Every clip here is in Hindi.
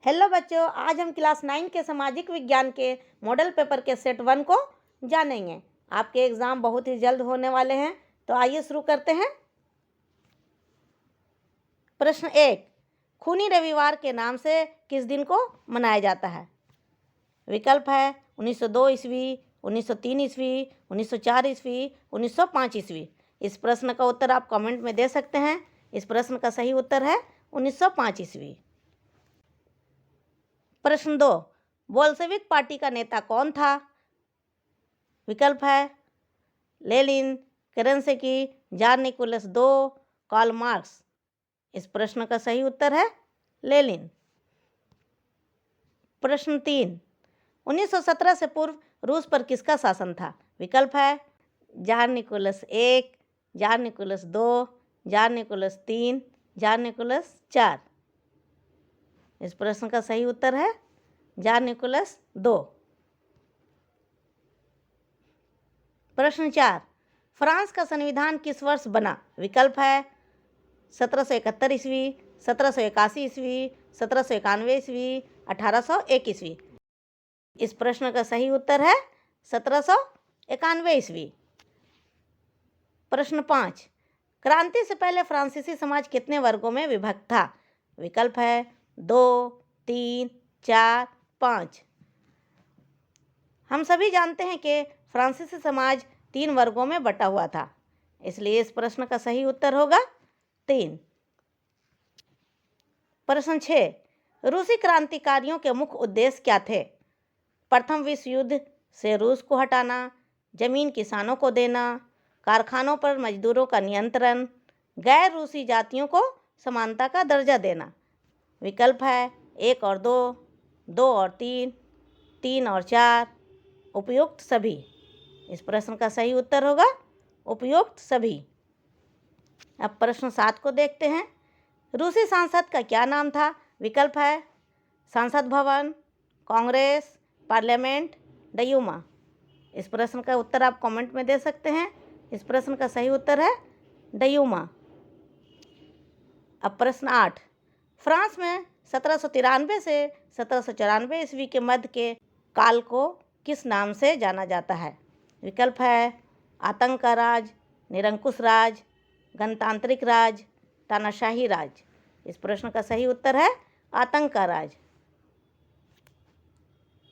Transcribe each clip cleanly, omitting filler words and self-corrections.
हेलो बच्चों, आज हम क्लास 9 के सामाजिक विज्ञान के मॉडल पेपर के सेट 1 को जानेंगे। आपके एग्ज़ाम बहुत ही जल्द होने वाले हैं, तो आइए शुरू करते हैं। प्रश्न 1, खूनी रविवार के नाम से किस दिन को मनाया जाता है? विकल्प है 1902 ईस्वी, 1903 ईस्वी, 1904 ईस्वी, 1905 ईस्वी। इस प्रश्न का उत्तर आप कमेंट में दे सकते हैं। इस प्रश्न का सही उत्तर है 1905 ईस्वी। प्रश्न 2, बोल्शेविक पार्टी का नेता कौन था? विकल्प है Lenin, Kerensky, tsar Nicholas II, Karl Marx. इस प्रश्न का सही उत्तर है लेनिन। प्रश्न 3, 1917 से पूर्व रूस पर किसका शासन था? विकल्प है czar Nicholas I, czar Nicholas II, czar Nicholas III, czar Nicholas IV। इस प्रश्न का सही उत्तर है जार निकोलस II। प्रश्न 4, फ्रांस का संविधान किस वर्ष बना? विकल्प है 1771 ईस्वी, 1781 ईस्वी, 1791 ईस्वी, 1801 ईस्वी। इस प्रश्न का सही उत्तर है 1791 ईस्वी। प्रश्न 5, क्रांति से पहले फ्रांसीसी समाज कितने वर्गों में विभक्त था? विकल्प है 2, 3, 4, 5। हम सभी जानते हैं कि फ्रांसीसी समाज 3 वर्गों में बटा हुआ था, इसलिए इस प्रश्न का सही उत्तर होगा 3। प्रश्न 6, रूसी क्रांतिकारियों के मुख्य उद्देश्य क्या थे? प्रथम विश्व युद्ध से रूस को हटाना, जमीन किसानों को देना, कारखानों पर मजदूरों का नियंत्रण, गैर रूसी जातियों को समानता का दर्जा देना। विकल्प है 1 और 2, 2 और 3, 3 और 4, उपयुक्त सभी। इस प्रश्न का सही उत्तर होगा उपयुक्त सभी। अब प्रश्न 7 को देखते हैं। रूसी संसद का क्या नाम था? विकल्प है संसद भवन, कांग्रेस, पार्लियामेंट, डयूमा। इस प्रश्न का उत्तर आप कमेंट में दे सकते हैं। इस प्रश्न का सही उत्तर है डयूमा। अब प्रश्न 8, फ्रांस में 1793 से 1794 ईस्वी के मध्य के काल को किस नाम से जाना जाता है? विकल्प है आतंक का राज, निरंकुश राज, गणतांत्रिक राज, तानाशाही राज। इस प्रश्न का सही उत्तर है आतंक का राज।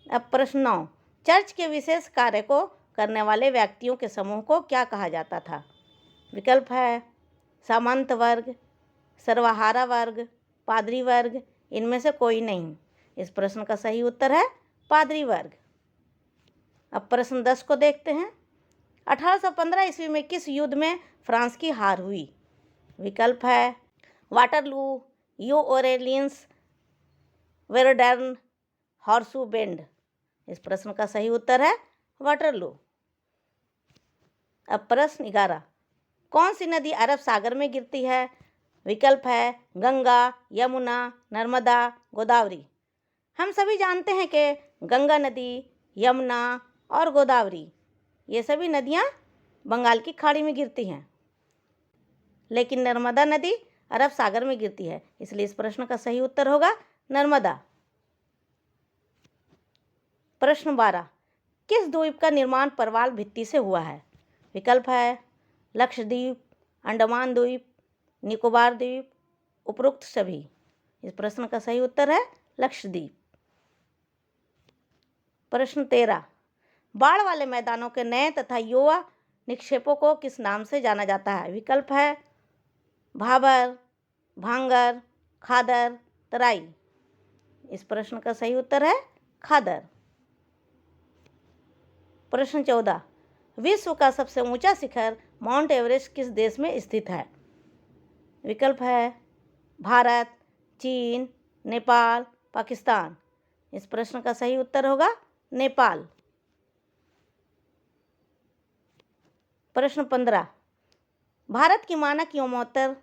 अब प्रश्न 9, चर्च के विशेष कार्य को करने वाले व्यक्तियों के समूह को क्या कहा जाता था? विकल्प है सामंत वर्ग, सर्वहारा वर्ग, पादरी वर्ग, इनमें से कोई नहीं। इस प्रश्न का सही उत्तर है पादरी वर्ग। अब प्रश्न 10 को देखते हैं। 1815 ईस्वी में किस युद्ध में फ्रांस की हार हुई? विकल्प है वाटरलू, यू ओरेलियंस, वेरोडर्न, हॉर्सू बेंड। इस प्रश्न का सही उत्तर है वाटरलू। अब प्रश्न 11, कौन सी नदी अरब सागर में गिरती है? विकल्प है गंगा, यमुना, नर्मदा, गोदावरी। हम सभी जानते हैं कि गंगा नदी, यमुना और गोदावरी ये सभी नदियाँ बंगाल की खाड़ी में गिरती हैं, लेकिन नर्मदा नदी अरब सागर में गिरती है, इसलिए इस प्रश्न का सही उत्तर होगा नर्मदा। प्रश्न 12, किस द्वीप का निर्माण परवाल भित्ति से हुआ है? विकल्प है लक्षद्वीप, अंडमान द्वीप, निकोबार द्वीप, उपरोक्त सभी। इस प्रश्न का सही उत्तर है लक्षद्वीप। प्रश्न 13, बाढ़ वाले मैदानों के नए तथा युवा निक्षेपों को किस नाम से जाना जाता है? विकल्प है भाबर, भांगर, खादर, तराई। इस प्रश्न का सही उत्तर है खादर। प्रश्न 14, विश्व का सबसे ऊंचा शिखर माउंट एवरेस्ट किस देश में स्थित है? विकल्प है भारत, चीन, नेपाल, पाकिस्तान। इस प्रश्न का सही उत्तर होगा नेपाल। प्रश्न 15, भारत की मानक यमोत्तर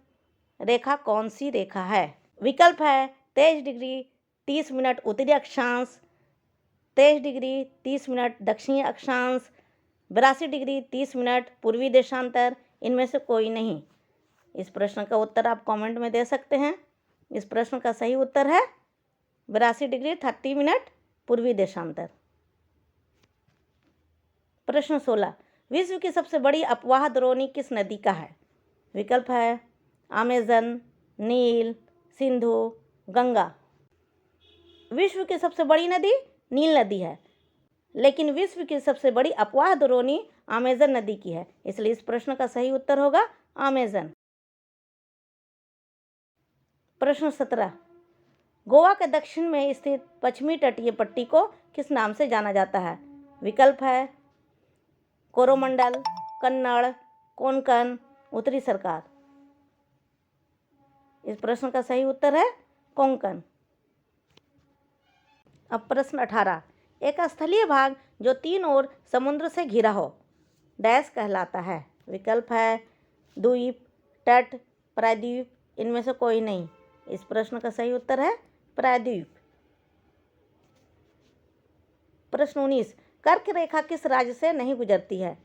रेखा कौन सी रेखा है? विकल्प है 23 डिग्री 30 मिनट उत्तरी अक्षांश, 23 डिग्री 30 मिनट दक्षिणी अक्षांश, 82 डिग्री 30 मिनट पूर्वी देशांतर, इनमें से कोई नहीं। इस प्रश्न का उत्तर आप कमेंट में दे सकते हैं। इस प्रश्न का सही उत्तर है 82 डिग्री 30 मिनट पूर्वी देशांतर। प्रश्न 16, विश्व की सबसे बड़ी अपवाह द्रोणी किस नदी का है? विकल्प है अमेजन, नील, सिंधु, गंगा। विश्व की सबसे बड़ी नदी नील नदी है, लेकिन विश्व की सबसे बड़ी अपवाह द्रोणी अमेजन नदी की है, इसलिए इस प्रश्न का सही उत्तर होगा अमेजन। प्रश्न 17, गोवा के दक्षिण में स्थित पश्चिमी तटीय पट्टी को किस नाम से जाना जाता है? विकल्प है कोरोमंडल, कन्नड़, कोंकण, उत्तरी सरकार। इस प्रश्न का सही उत्तर है कोंकण। अब प्रश्न 18, एक स्थलीय भाग जो 3 ओर समुद्र से घिरा हो डैश कहलाता है? विकल्प है द्वीप, तट, प्रायद्वीप, इनमें से कोई नहीं। इस प्रश्न का सही उत्तर है प्रायद्वीप। प्रश्न 19, कर्क रेखा किस राज्य से नहीं गुजरती है?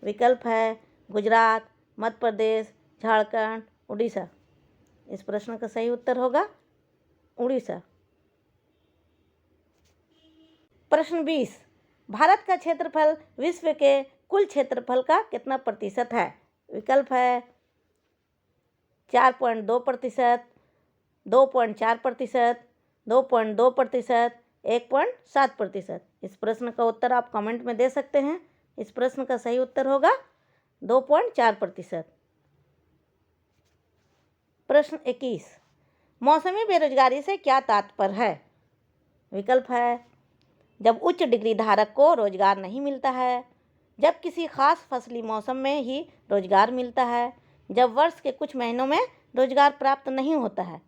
विकल्प है गुजरात, मध्य प्रदेश, झारखंड, उड़ीसा। इस प्रश्न का सही उत्तर होगा उड़ीसा। प्रश्न 20, भारत का क्षेत्रफल विश्व के कुल क्षेत्रफल का कितना प्रतिशत है? विकल्प है 4.2%, 2.4%, 2.2%, 1.7%। इस प्रश्न का उत्तर आप कमेंट में दे सकते हैं। इस प्रश्न का सही उत्तर होगा 2.4%। प्रश्न 21, मौसमी बेरोजगारी से क्या तात्पर्य है? विकल्प है जब उच्च डिग्री धारक को रोजगार नहीं मिलता है, जब किसी खास फसली मौसम में ही रोजगार मिलता है, जब वर्ष के कुछ महीनों में रोजगार प्राप्त नहीं होता है,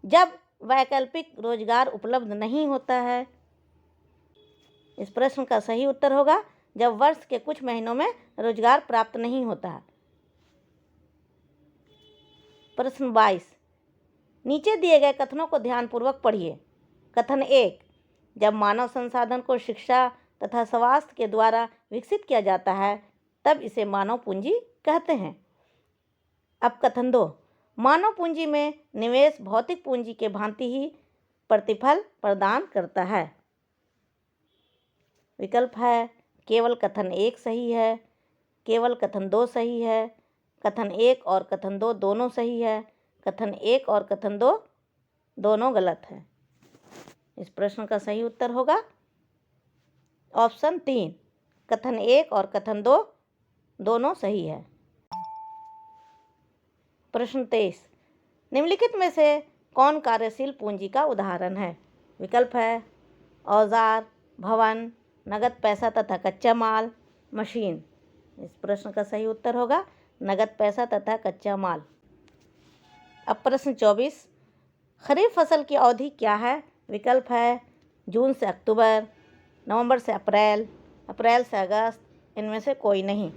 जब वैकल्पिक रोजगार उपलब्ध नहीं होता है। इस प्रश्न का सही उत्तर होगा जब वर्ष के कुछ महीनों में रोजगार प्राप्त नहीं होता है। प्रश्न 22, नीचे दिए गए कथनों को ध्यानपूर्वक पढ़िए। कथन 1, जब मानव संसाधन को शिक्षा तथा स्वास्थ्य के द्वारा विकसित किया जाता है तब इसे मानव पूंजी कहते हैं। अब कथन 2, मानव पूंजी में निवेश भौतिक पूंजी के भांति ही प्रतिफल प्रदान करता है। विकल्प है केवल कथन 1 सही है, केवल कथन 2 सही है, कथन 1 और कथन 2 दोनों सही है, कथन 1 और कथन 2 दोनों गलत है। इस प्रश्न का सही उत्तर होगा ऑप्शन 3, कथन 1 और कथन 2 दोनों सही है। प्रश्न 23, निम्नलिखित में से कौन कार्यशील पूंजी का उदाहरण है? विकल्प है औजार, भवन, नगद पैसा तथा कच्चा माल, मशीन। इस प्रश्न का सही उत्तर होगा नगद पैसा तथा कच्चा माल। अब प्रश्न 24, खरीफ फसल की अवधि क्या है? विकल्प है जून से अक्टूबर, नवंबर से अप्रैल, अप्रैल से अगस्त, इनमें से कोई नहीं।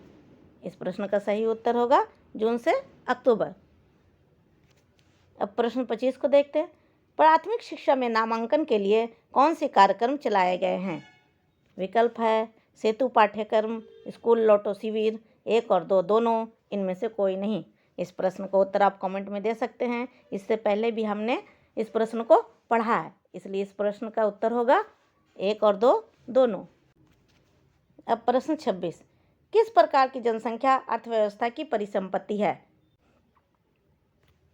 इस प्रश्न का सही उत्तर होगा जून से अक्टूबर। अब प्रश्न 25 को देखते हैं। प्राथमिक शिक्षा में नामांकन के लिए कौन से कार्यक्रम चलाए गए हैं? विकल्प है सेतु पाठ्यक्रम, स्कूल लौटो शिविर, 1 और 2 दोनों, इनमें से कोई नहीं। इस प्रश्न का उत्तर आप कमेंट में दे सकते हैं। इससे पहले भी हमने इस प्रश्न को पढ़ा है, इसलिए इस प्रश्न का उत्तर होगा 1 और 2 दोनों। अब प्रश्न 26, किस प्रकार की जनसंख्या अर्थव्यवस्था की परिसंपत्ति है?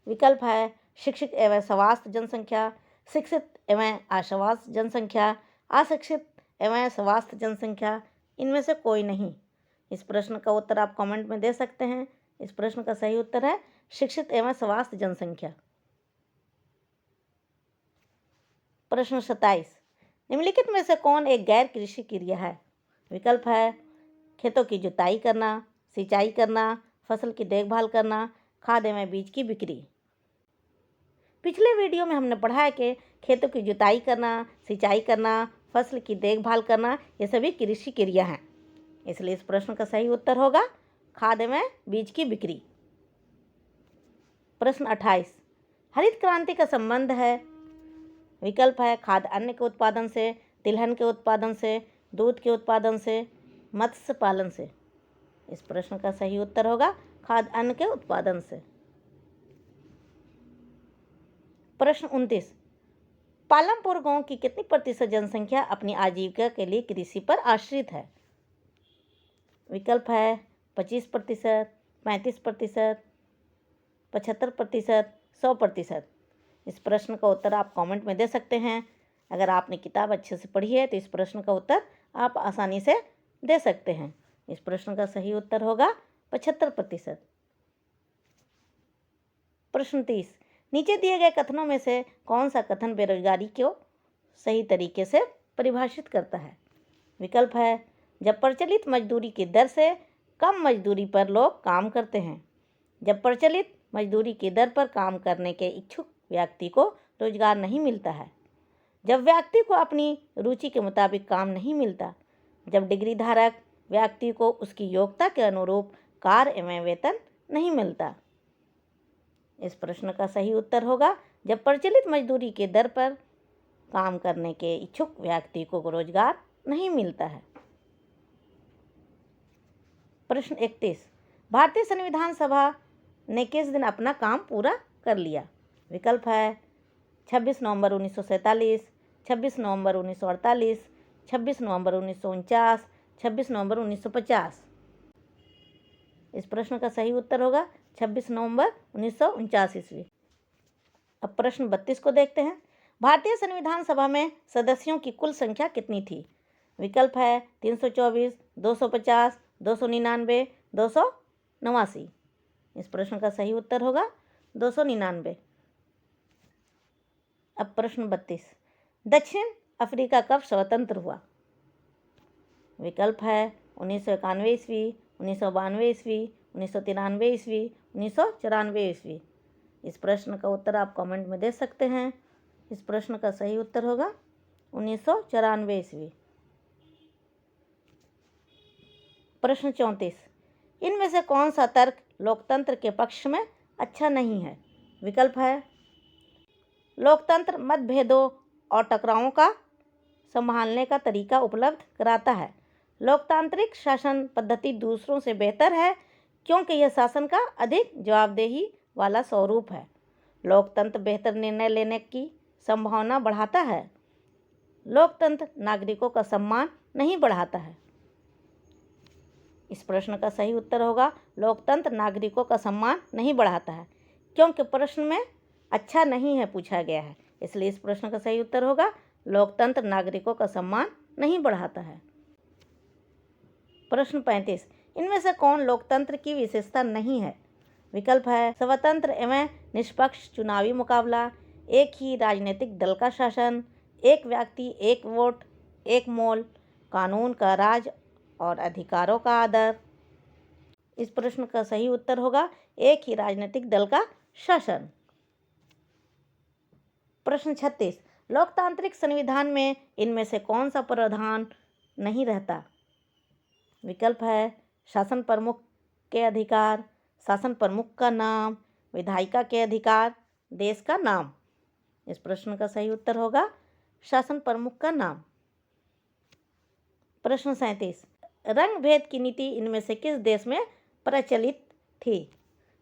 विकल्प है शिक्षित एवं स्वास्थ्य जनसंख्या, शिक्षित एवं अस्वास्थ्य जनसंख्या, अशिक्षित एवं स्वास्थ्य जनसंख्या, इनमें से कोई नहीं। इस प्रश्न का उत्तर आप कमेंट में दे सकते हैं। इस प्रश्न का सही उत्तर है शिक्षित एवं स्वास्थ्य जनसंख्या। प्रश्न 27, निम्नलिखित में से कौन एक गैर कृषि क्रिया है? विकल्प है खेतों की जुताई करना, सिंचाई करना, फसल की देखभाल करना, खाद एवं बीज की बिक्री। पिछले वीडियो में हमने पढ़ा है कि खेतों की जुताई करना, सिंचाई करना, फसल की देखभाल करना, ये सभी कृषि क्रिया हैं। इसलिए इस प्रश्न का सही उत्तर होगा खाद एवं बीज की बिक्री। प्रश्न 28, हरित क्रांति का संबंध है? विकल्प है खाद्य अन्न के उत्पादन से, तिलहन के उत्पादन से, दूध के उत्पादन से, मत्स्य पालन से। इस प्रश्न का सही उत्तर होगा खाद्य अन्न के उत्पादन से। प्रश्न 29, पालमपुर गांव की कितनी प्रतिशत जनसंख्या अपनी आजीविका के लिए कृषि पर आश्रित है? विकल्प है 25%, 35%, 75%, 100%। इस प्रश्न का उत्तर आप कमेंट में दे सकते हैं। अगर आपने किताब अच्छे से पढ़ी है तो इस प्रश्न का उत्तर आप आसानी से दे सकते हैं। इस प्रश्न का सही उत्तर होगा 75%। प्रश्न 30, नीचे दिए गए कथनों में से कौन सा कथन बेरोजगारी को सही तरीके से परिभाषित करता है? विकल्प है जब प्रचलित मजदूरी की दर से कम मजदूरी पर लोग काम करते हैं। जब प्रचलित मजदूरी की दर पर काम करने के इच्छुक व्यक्ति को रोजगार नहीं मिलता है। जब व्यक्ति को अपनी रुचि के मुताबिक काम नहीं मिलता। जब डिग्री धारक व्यक्ति को उसकी योग्यता के अनुरूप कार्य एवं वेतन नहीं मिलता। इस प्रश्न का सही उत्तर होगा जब प्रचलित मजदूरी के दर पर काम करने के इच्छुक व्यक्ति को रोजगार नहीं मिलता है। प्रश्न 31, भारतीय संविधान सभा ने किस दिन अपना काम पूरा कर लिया? विकल्प है 26 नवंबर 1947, 26 नवंबर 1948, 26 नवंबर 1949, 26 नवंबर 1950। इस प्रश्न का सही उत्तर होगा 26 नवंबर 1949 ईस्वी। अब प्रश्न 32 को देखते हैं। भारतीय संविधान सभा में सदस्यों की कुल संख्या कितनी थी? विकल्प है 324, 250, 299, 289। इस प्रश्न का सही उत्तर होगा 299। अब प्रश्न 32, दक्षिण अफ्रीका कब स्वतंत्र हुआ? विकल्प है 1991 ईस्वी, 1992 ईस्वी, 1993 ईस्वी, 1994 ईस्वी। इस प्रश्न का उत्तर आप कमेंट में दे सकते हैं। इस प्रश्न का सही उत्तर होगा 1994 ईस्वी। प्रश्न 34, इनमें से कौन सा तर्क लोकतंत्र के पक्ष में अच्छा नहीं है? विकल्प है लोकतंत्र मतभेदों और टकरावों का संभालने का तरीका उपलब्ध कराता है। लोकतांत्रिक शासन पद्धति दूसरों से बेहतर है क्योंकि यह शासन का अधिक जवाबदेही वाला स्वरूप है। लोकतंत्र बेहतर निर्णय लेने की संभावना बढ़ाता है। लोकतंत्र नागरिकों का सम्मान नहीं बढ़ाता है। इस प्रश्न का सही उत्तर होगा लोकतंत्र नागरिकों का सम्मान नहीं बढ़ाता है, क्योंकि प्रश्न में अच्छा नहीं है पूछा गया है, इसलिए इस प्रश्न का सही उत्तर होगा लोकतंत्र नागरिकों का सम्मान नहीं बढ़ाता है। प्रश्न 35, इनमें से कौन लोकतंत्र की विशेषता नहीं है? विकल्प है स्वतंत्र एवं निष्पक्ष चुनावी मुकाबला, एक ही राजनीतिक दल का शासन, एक व्यक्ति एक वोट एक मोल, कानून का राज और अधिकारों का आदर। इस प्रश्न का सही उत्तर होगा एक ही राजनीतिक दल का शासन। प्रश्न 36, लोकतांत्रिक संविधान में इनमें से कौन सा प्रावधान नहीं रहता? विकल्प है शासन प्रमुख के अधिकार, शासन प्रमुख का नाम, विधायिका के अधिकार, देश का नाम। इस प्रश्न का सही उत्तर होगा शासन प्रमुख का नाम। प्रश्न 37, रंग भेद की नीति इनमें से किस देश में प्रचलित थी?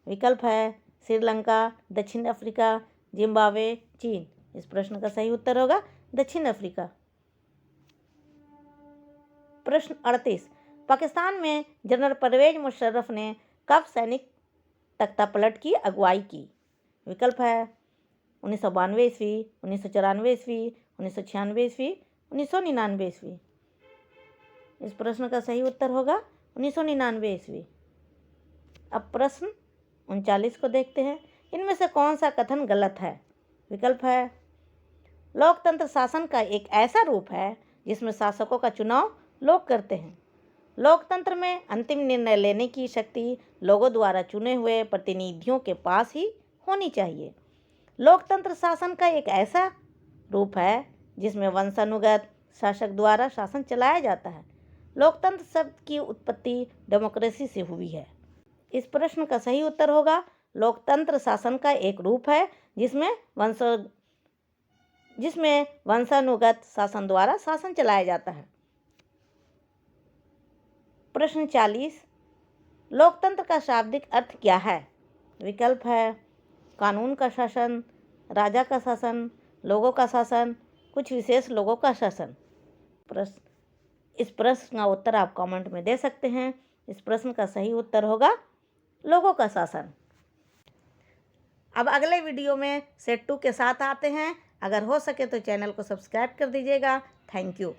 विकल्प है श्रीलंका, दक्षिण अफ्रीका, जिम्बाब्वे, चीन। इस प्रश्न का सही उत्तर होगा दक्षिण अफ्रीका। प्रश्न 38, पाकिस्तान में जनरल परवेज मुशर्रफ ने कब सैनिक तख्तापलट की अगुवाई की? विकल्प है 1992 ईस्वी, 1994 ईस्वी, 1996 ईस्वी, 1999 ईस्वी। इस प्रश्न का सही उत्तर होगा 1999 ईस्वी। अब प्रश्न 39 को देखते हैं। इनमें से कौन सा कथन गलत है? विकल्प है लोकतंत्र शासन का एक ऐसा रूप है जिसमें शासकों का चुनाव लोग करते हैं। लोकतंत्र में अंतिम निर्णय लेने की शक्ति लोगों द्वारा चुने हुए प्रतिनिधियों के पास ही होनी चाहिए। लोकतंत्र शासन का एक ऐसा रूप है जिसमें वंशानुगत शासक द्वारा शासन चलाया जाता है। लोकतंत्र शब्द की उत्पत्ति डेमोक्रेसी से हुई है। इस प्रश्न का सही उत्तर होगा लोकतंत्र शासन का एक रूप है जिसमें वंशानुगत शासन द्वारा शासन चलाया जाता है। प्रश्न 40, लोकतंत्र का शाब्दिक अर्थ क्या है? विकल्प है कानून का शासन, राजा का शासन, लोगों का शासन, कुछ विशेष लोगों का शासन। इस प्रश्न का उत्तर आप कमेंट में दे सकते हैं। इस प्रश्न का सही उत्तर होगा लोगों का शासन। अब अगले वीडियो में सेट 2 के साथ आते हैं। अगर हो सके तो चैनल को सब्सक्राइब कर दीजिएगा। Thank you.